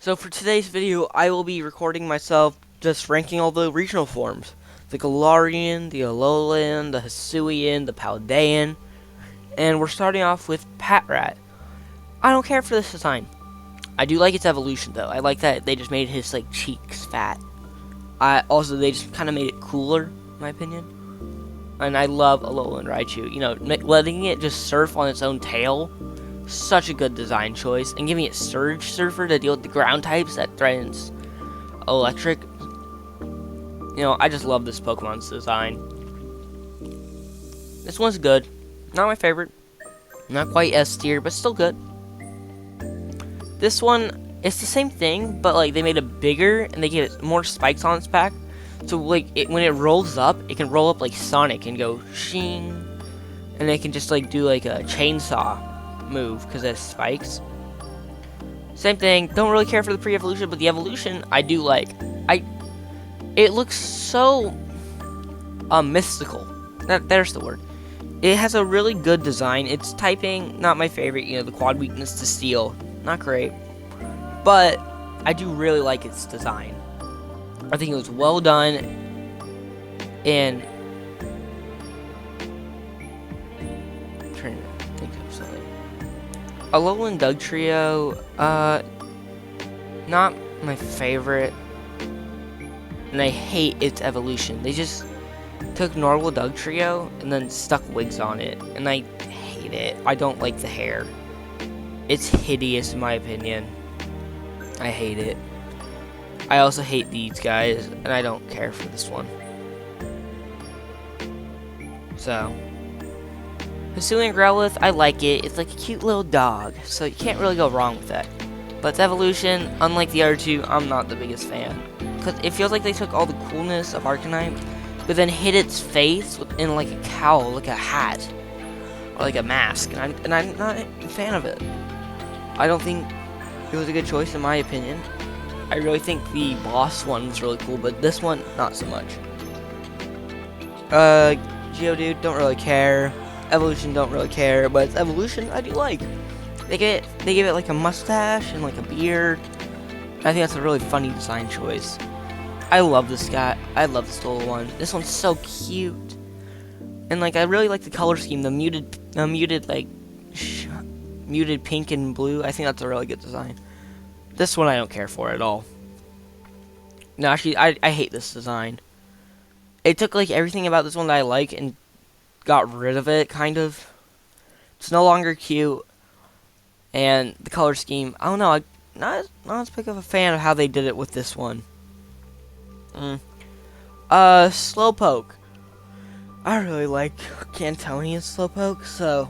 So for today's video, I will be recording myself just ranking all the regional forms. The Galarian, the Alolan, the Hisuian, the Paldean, and we're starting off with Patrat. I don't care for this design. I do like its evolution though. I like that they just made his like cheeks fat. Also they just kind of made it cooler, in my opinion. And I love Alolan Raichu. You know, letting it just surf on its own tail. Such a good design choice, and giving it Surge Surfer to deal with the ground types that threatens electric. You know, I just love this Pokemon's design. This one's good. Not my favorite. Not quite S tier, but still good. This one, it's the same thing, but like they made it bigger and they gave it more spikes on its back. So like when it rolls up, it can roll up like Sonic and go shing, and it can just like do like a chainsaw move because it has spikes. Same thing, don't really care for the pre-evolution, but the evolution I do like. It looks so mystical. There's the word. It has a really good design. Its typing, not my favorite, you know, the quad weakness to steel, not great. But I do really like its design. I think it was well done, and I'm trying to think of something. Alolan Dugtrio, not my favorite, and I hate its evolution. They just took normal Dugtrio and then stuck wigs on it, and I hate it. I don't like the hair. It's hideous in my opinion. I hate it. I also hate these guys, and I don't care for this one. So, Hisuian Growlithe, I like it. It's like a cute little dog, so you can't really go wrong with that. But its evolution, unlike the other two, I'm not the biggest fan. Because it feels like they took all the coolness of Arcanine, but then hit its face in like a cowl, like a hat, or like a mask, and I'm not a fan of it. I don't think it was a good choice in my opinion. I really think the boss one was really cool, but this one, not so much. Geodude, don't really care. Evolution, don't really care, but its evolution, I do like. They give it like a mustache and like a beard. I think that's a really funny design choice. I love this guy. I love this little one. This one's so cute, and like I really like the color scheme. The muted like muted pink and blue. I think that's a really good design. This one I don't care for at all. No, actually, I hate this design. It took like everything about this one that I like and got rid of it, kind of. It's no longer cute, and the color scheme, I don't know. I'm not as big of a fan of how they did it with this one. Slowpoke. I really like Cantonian Slowpoke, so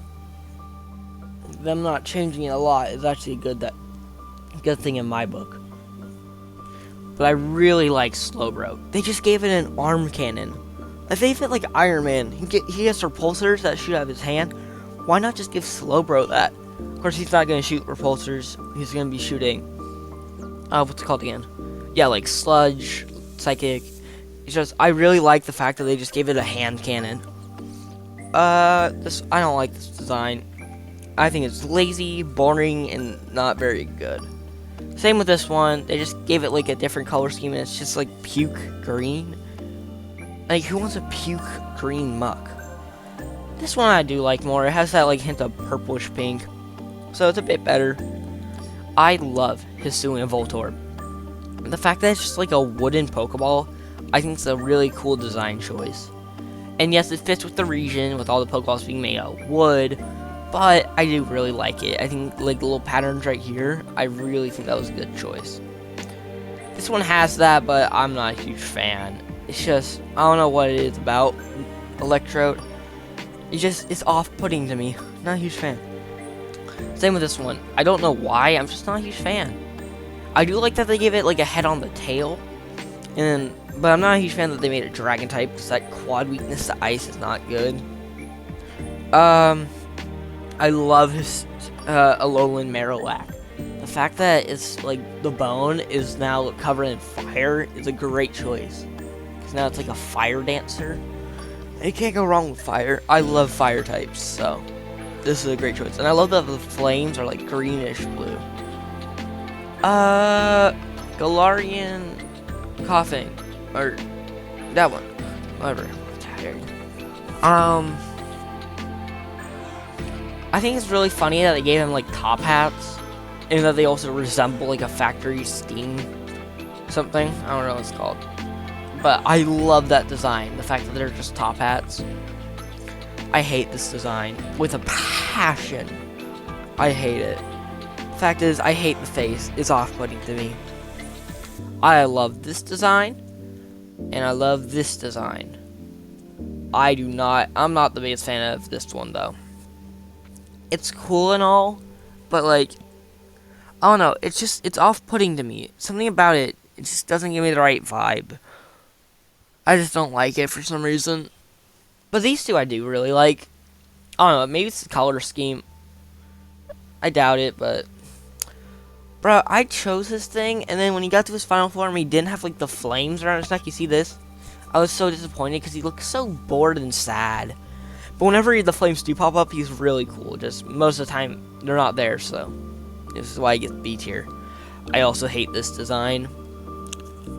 them not changing it a lot is actually good thing in my book. But I really like Slowbro. They just gave it an arm cannon. If they fit like Iron Man, he has repulsors that shoot out of his hand. Why not just give Slowbro that? Of course, he's not going to shoot repulsors. He's going to be shooting, what's it called again? Yeah, like Sludge, Psychic. It's just, I really like the fact that they just gave it a hand cannon. I don't like this design. I think it's lazy, boring, and not very good. Same with this one. They just gave it like a different color scheme, and it's just like puke green. Like, who wants a puke green muck? This one I do like more. It has that like hint of purplish pink, so it's a bit better. I love Hisuian Voltorb. The fact that it's just like a wooden Pokeball, I think it's a really cool design choice. And yes, it fits with the region, with all the Pokeballs being made out of wood. But I do really like it. I think like the little patterns right here, I really think that was a good choice. This one has that, but I'm not a huge fan. It's just, I don't know what it is about Electrode. It's off-putting to me. Not a huge fan. Same with this one. I don't know why, I'm just not a huge fan. I do like that they gave it like a head on the tail, but I'm not a huge fan that they made it dragon type, because that quad weakness to ice is not good. I love his Alolan Marowak. The fact that it's like the bone is now covered in fire is a great choice. Because now it's like a fire dancer. You can't go wrong with fire. I love fire types, so this is a great choice. And I love that the flames are like greenish blue. Galarian coughing, or that one, whatever. I think it's really funny that they gave him like top hats, and that they also resemble like a factory steam something. I don't know what it's called, but I love that design. The fact that they're just top hats. I hate this design with a passion. I hate it. Fact is, I hate the face. It's off-putting to me. I love this design, and I love this design. I'm not the biggest fan of this one, though. It's cool and all, but, like, I don't know, it's off-putting to me. Something about it just doesn't give me the right vibe. I just don't like it for some reason. But these two I do really like. I don't know, maybe it's the color scheme. I doubt it, but... Bro, I chose this thing, and then when he got to his final form, he didn't have, like, the flames around his neck. You see this? I was so disappointed because he looked so bored and sad. But whenever the flames do pop up, he's really cool. Just most of the time, they're not there, so this is why I get B tier. I also hate this design.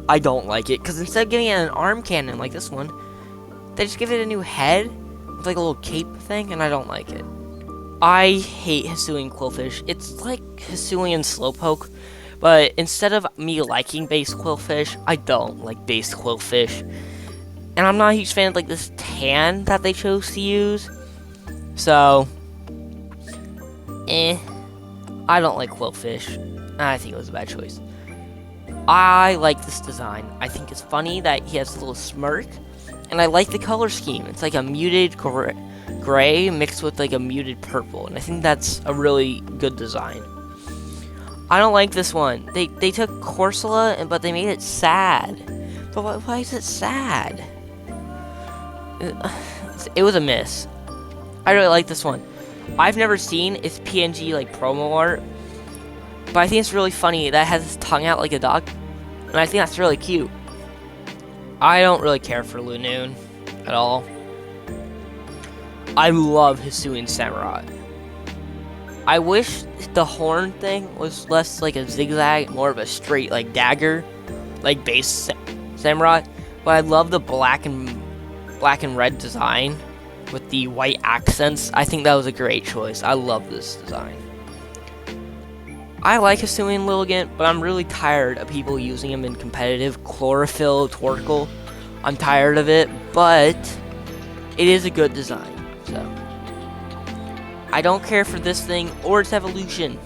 I don't like it, because instead of giving it an arm cannon like this one, they just give it a new head with, like, a little cape thing, and I don't like it. I hate Hisuian Qwilfish. It's like Hisuian Slowpoke, but instead of me liking base Qwilfish, I don't like base Qwilfish. And I'm not a huge fan of like this tan that they chose to use. So, I don't like Qwilfish. I think it was a bad choice. I like this design. I think it's funny that he has a little smirk, and I like the color scheme. It's like a muted gray mixed with like a muted purple, and I think that's a really good design. I don't like this one. They took Corsola, but they made it sad. But why is it sad? It was a miss. I really like this one. I've never seen its PNG like promo art, but I think it's really funny that it has its tongue out like a dog, and I think that's really cute. I don't really care for Lunoon at all. I love Hisuian Samurott. I wish the horn thing was less like a zigzag, more of a straight like dagger, like base Samurott. But I love the black and red design with the white accents. I think that was a great choice. I love this design. I like Hisuian Lilligant, but I'm really tired of people using him in competitive Chlorophyll Torkoal. I'm tired of it, but it is a good design. So, I don't care for this thing or its evolution.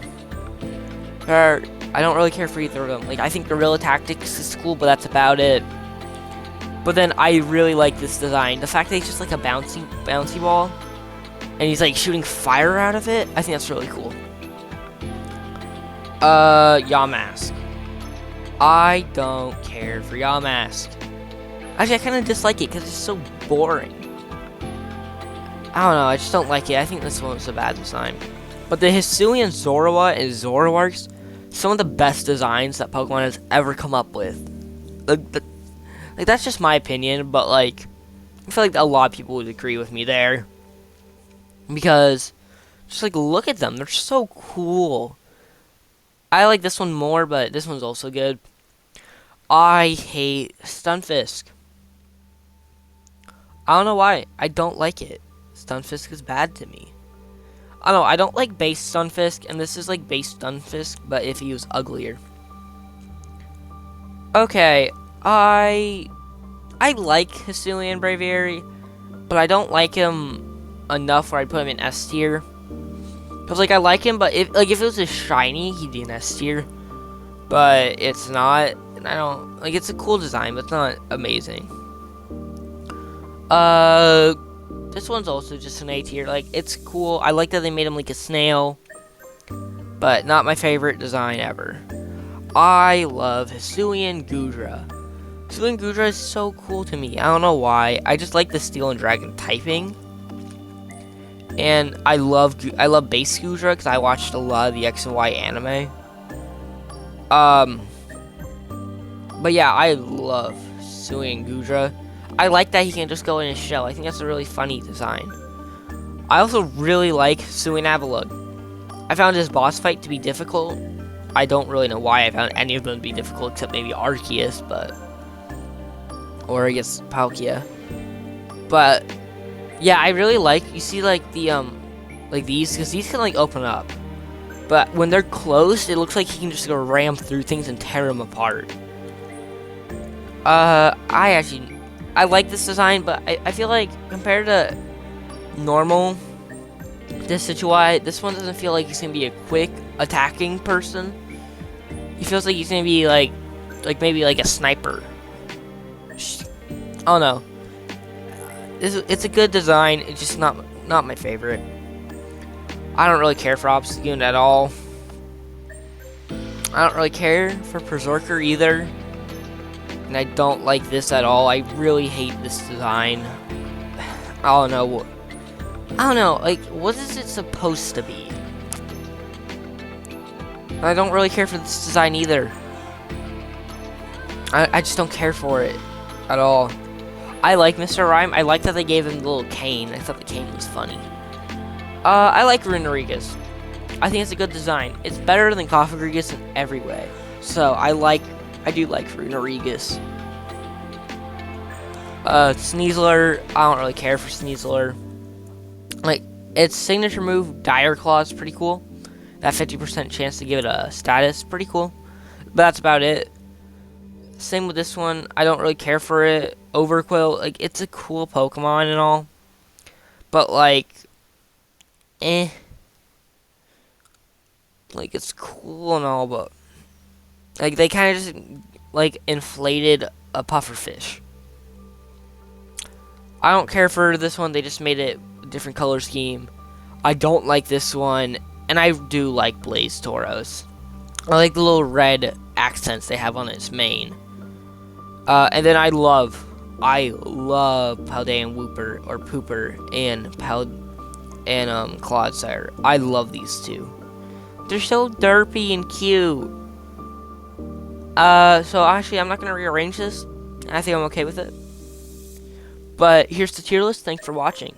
I don't really care for either of them. Like, I think Guerrilla Tactics is cool, but that's about it. But then I really like this design. The fact that he's just like a bouncy ball, and he's like shooting fire out of it, I think that's really cool. Yamask. I don't care for Yamask. Actually, I kind of dislike it because it's so boring. I don't know, I just don't like it. I think this one was a bad design. But the Hisuian Zorua and Zoroark's some of the best designs that Pokemon has ever come up with. Like that's just my opinion, but like I feel like a lot of people would agree with me there. Because just like look at them, they're so cool. I like this one more, but this one's also good. I hate Stunfisk. I don't know why. I don't like it. Stunfisk is bad to me. I don't know. I don't like base Stunfisk, and this is like base Stunfisk, but if he was uglier. Okay, I like Hisuian Braviary, but I don't like him enough where I'd put him in S tier. Cause like I like him, but if it was a shiny, he'd be an S tier. But it's not, and I don't like. It's a cool design, but it's not amazing. This one's also just an A tier. Like, it's cool. I like that they made him like a snail, but not my favorite design ever. I love Hisuian Goodra. Hisuian Goodra is so cool to me. I don't know why. I just like the Steel and Dragon typing. And I love base Goodra because I watched a lot of the X and Y anime. But yeah, I love Hisuian Goodra. I like that he can just go in his shell. I think that's a really funny design. I also really like Hisuian Avalugg. I found his boss fight to be difficult, I don't really know why I found any of them to be difficult, except maybe Arceus, but... Or I guess Palkia. But, yeah, I really like... You see, like, the, like, these? Because these can, like, open up. But when they're closed, it looks like he can just go ram through things and tear them apart. I like this design, but I feel like compared to normal Decidueye, this one doesn't feel like he's gonna be a quick attacking person. He feels like he's gonna be like maybe like a sniper. I don't know. It's a good design. It's just not my favorite. I don't really care for Obstagoon at all. I don't really care for Berserker either. And I don't like this at all. I really hate this design. I don't know. Like, what is it supposed to be? I don't really care for this design either. I just don't care for it at all. I like Mr. Rime. I like that they gave him the little cane. I thought the cane was funny. I like Runerigus. I think it's a good design. It's better than Cofagrigus in every way. So I do like Runerigus. Sneasler, I don't really care for Sneasler. Like, its signature move, Dire Claw, is pretty cool. That 50% chance to give it a status, pretty cool. But that's about it. Same with this one, I don't really care for it. Overqwil, like, it's a cool Pokemon and all. But, like, Like, it's cool and all, but... Like, they kind of just, like, inflated a pufferfish. I don't care for this one, they just made it a different color scheme. I don't like this one, and I do like Blaze Tauros. I like the little red accents they have on its mane. And then I love Paldean Wooper, or Pooper, and Clodsire. I love these two. They're so derpy and cute. So actually, I'm not going to rearrange this. I think I'm okay with it. But here's the tier list. Thanks for watching.